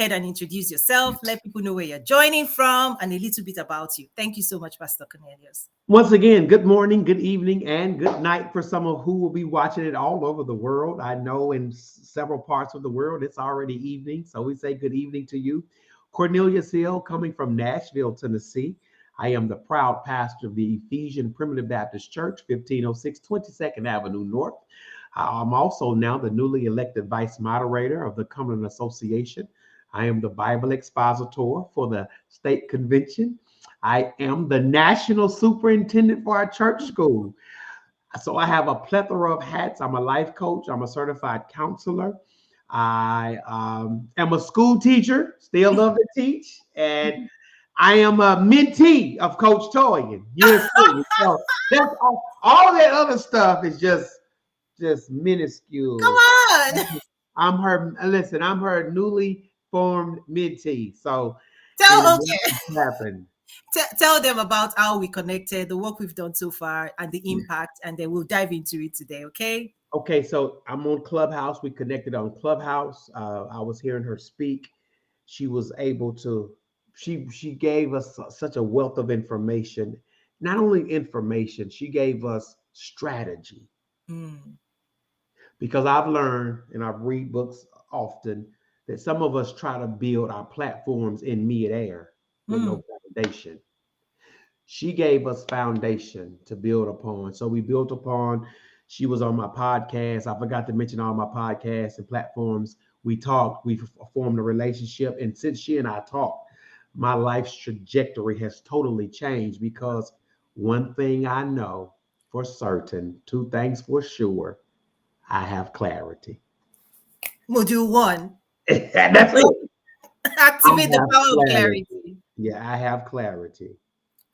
ahead and introduce yourself. Let people know where you're joining from and a little bit about you. Thank you so much, Pastor Cornelius. Once again, good morning, good evening, and good night for some of who will be watching it all over the world. I know in several parts of the world, it's already evening. So we say good evening to you. Cornelius Hill, coming from Nashville, Tennessee. I am the proud pastor of the Ephesian Primitive Baptist Church, 1506 22nd Avenue North. I'm also now the newly elected vice moderator of the Cumberland Association. I am the Bible expositor for the state convention. I am the national superintendent for our church school. So I have a plethora of hats. I'm a life coach. I'm a certified counselor. I am a school teacher, still love to teach. And I am a mentee of Coach Toyin. So that's all that other stuff is just Come minuscule. on. I'm her newly formed mentee. So Okay. happened. Tell them about how we connected, the work we've done so far, and the impact, and then we'll dive into it today, okay? Okay, so I'm on Clubhouse. We connected on Clubhouse. I was hearing her speak. She was able to. She gave us such a wealth of information. Not only information, she gave us strategy. Because I've learned, and I've read books often, that some of us try to build our platforms in midair with no foundation. She gave us foundation to build upon. So we built upon, she was on my podcast. I forgot to mention all my podcasts and platforms. We talked, we formed a relationship. And since she and I talked, my life's trajectory has totally changed because one thing I know for certain, two things for sure, I have clarity. Module 1. That's it. Activate the power of clarity. Yeah, I have clarity.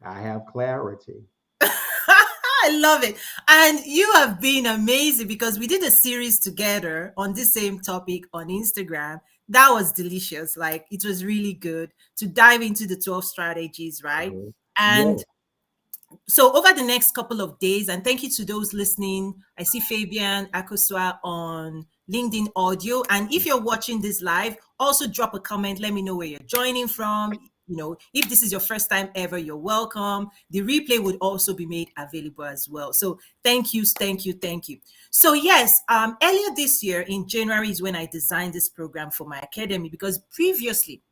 I have clarity. I love it. And you have been amazing because we did a series together on this same topic on Instagram. That was delicious. Like, it was really good to dive into the 12 strategies, right? And so over the next couple of days, and thank you to those listening. I see Fabian Akosua on LinkedIn Audio. And if you're watching this live, also drop a comment. Let me know where you're joining from. You know, if this is your first time ever, you're welcome. The replay would also be made available as well. So thank you. So yes, earlier this year in January is when I designed this program for my academy, because previously,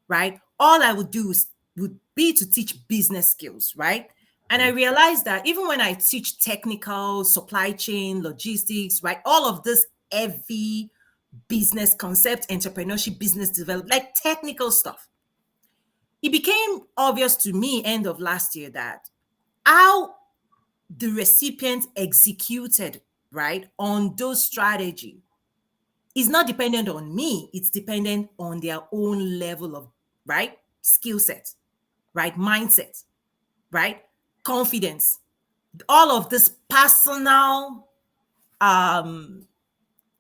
right, all I would do would be to teach business skills, right? And I realized that even when I teach technical, supply chain, logistics, right, all of this heavy business concept, entrepreneurship, business development, like technical stuff, it became obvious to me end of last year that how the recipient executed, right, on those strategy is not dependent on me. It's dependent on their own level of, right, skill set, right, mindset, right, confidence, all of this personal,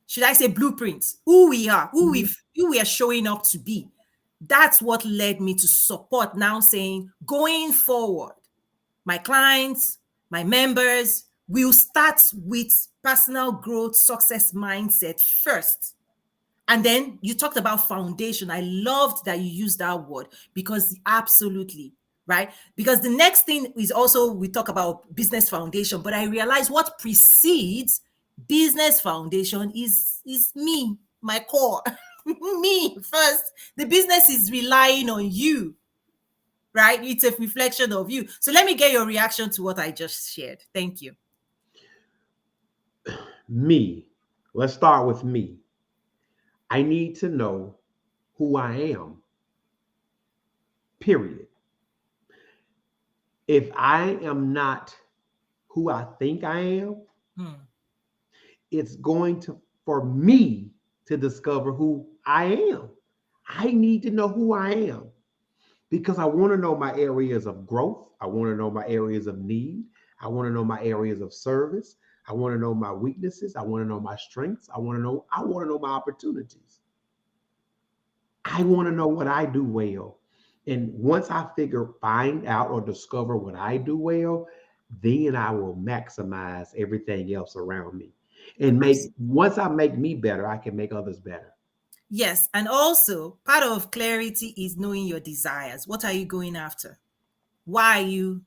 should I say, blueprints, who we are, who we are showing up to be. That's what led me to support now saying, going forward, my clients, my members will start with personal growth, success mindset first. And then you talked about foundation. I loved that you used that word because absolutely, right? Because the next thing is also, we talk about business foundation, but I realized what precedes business foundation is me, my core, me first. The business is relying on you, right? It's a reflection of you. So let me get your reaction to what I just shared. Thank you. Me. Let's start with me. I need to know who I am. Period. If I am not who I think I am, it's going to, for me to discover who I am. I need to know who I am because I want to know my areas of growth. I want to know my areas of need. I want to know my areas of service. I want to know my weaknesses. I want to know my strengths. I want to know my opportunities. I want to know what I do well. And once I find out or discover what I do well, then I will maximize everything else around me. And once I make me better, I can make others better. Yes. And also, part of clarity is knowing your desires. What are you going after? Why are you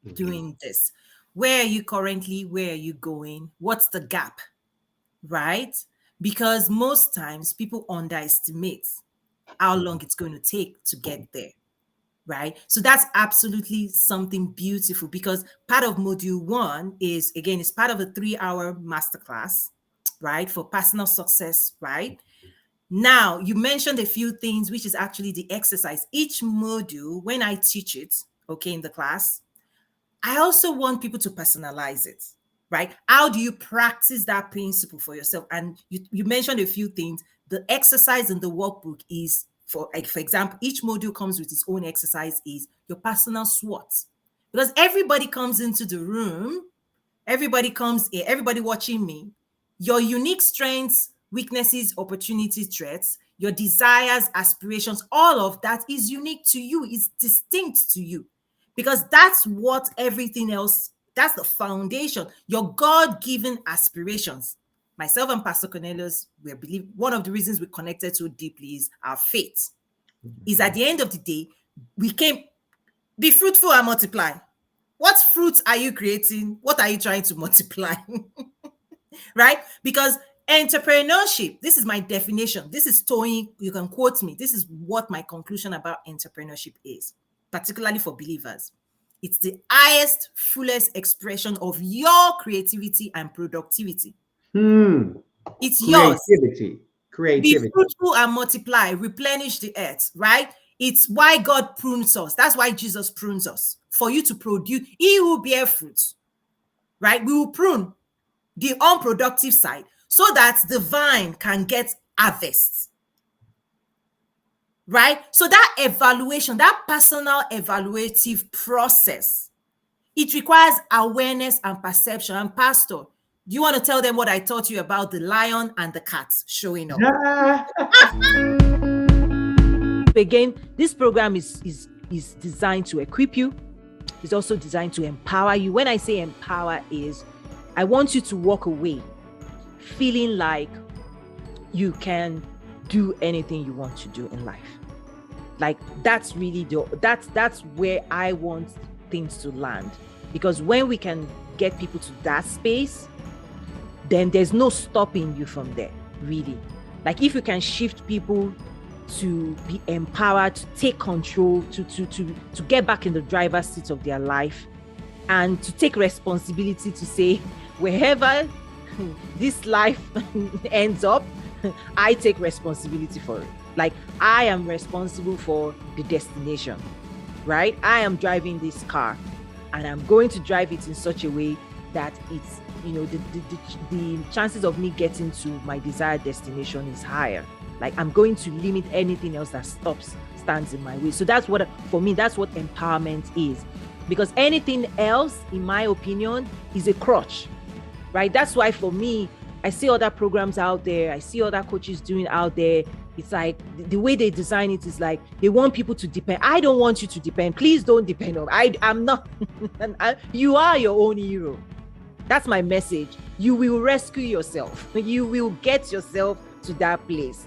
Mhm. doing this? Where are you currently? Where are you going? What's the gap? Right? Because most times people underestimate how long it's going to take to get there. Right? So that's absolutely something beautiful because part of module one is, again, it's part of a 3 hour masterclass, right? For personal success, right? Now, you mentioned a few things, which is actually the exercise. Each module, when I teach it, okay, in the class, I also want people to personalize it, right? How do you practice that principle for yourself? And you mentioned a few things. The exercise in the workbook is for, like, for example, each module comes with its own exercise, is your personal SWOT. Because everybody comes into the room, everybody comes here, everybody watching me, your unique strengths, weaknesses, opportunities, threats, your desires, aspirations, all of that is unique to you, is distinct to you. Because that's what everything else, that's the foundation, your God-given aspirations. Myself and Pastor Cornelius, we believe one of the reasons we connected so deeply is our faith. Is at Mhm. the end of the day, we came, be fruitful and multiply. What fruit are you creating? What are you trying to multiply? Right? Because entrepreneurship, this is my definition. This is Tony, you can quote me. This is what my conclusion about entrepreneurship is, particularly for believers. It's the highest, fullest expression of your creativity and productivity. Hmm. It's yours. Creativity. Be Creativity. fruitful and multiply, replenish the earth, right? It's why God prunes us. That's why Jesus prunes us, for you to produce. He who bear fruit, right? We will prune the unproductive side so that the vine can get harvest, right? So that evaluation, that personal evaluative process, it requires awareness and perception. And Pastor, do you want to tell them what I taught you about the lion and the cat showing up? Again, this program is designed to equip you. It's also designed to empower you. When I say empower, is I want you to walk away feeling like you can do anything you want to do in life. Like that's really that's where I want things to land. Because when we can get people to that space, then there's no stopping you from there, really. Like if you can shift people to be empowered, to take control, to get back in the driver's seat of their life, and to take responsibility to say, wherever this life ends up, I take responsibility for it. Like I am responsible for the destination, right? I am driving this car and I'm going to drive it in such a way that it's, the chances of me getting to my desired destination is higher. Like I'm going to limit anything else that stands in my way. So that's what, for me, that's what empowerment is. Because anything else, in my opinion, is a crutch, right? That's why for me, I see other programs out there, I see other coaches doing out there. It's like the way they design it is like they want people to depend. I don't want you to depend. Please don't depend on me. I'm not. You are your own hero. That's my message. You will rescue yourself. You will get yourself to that place.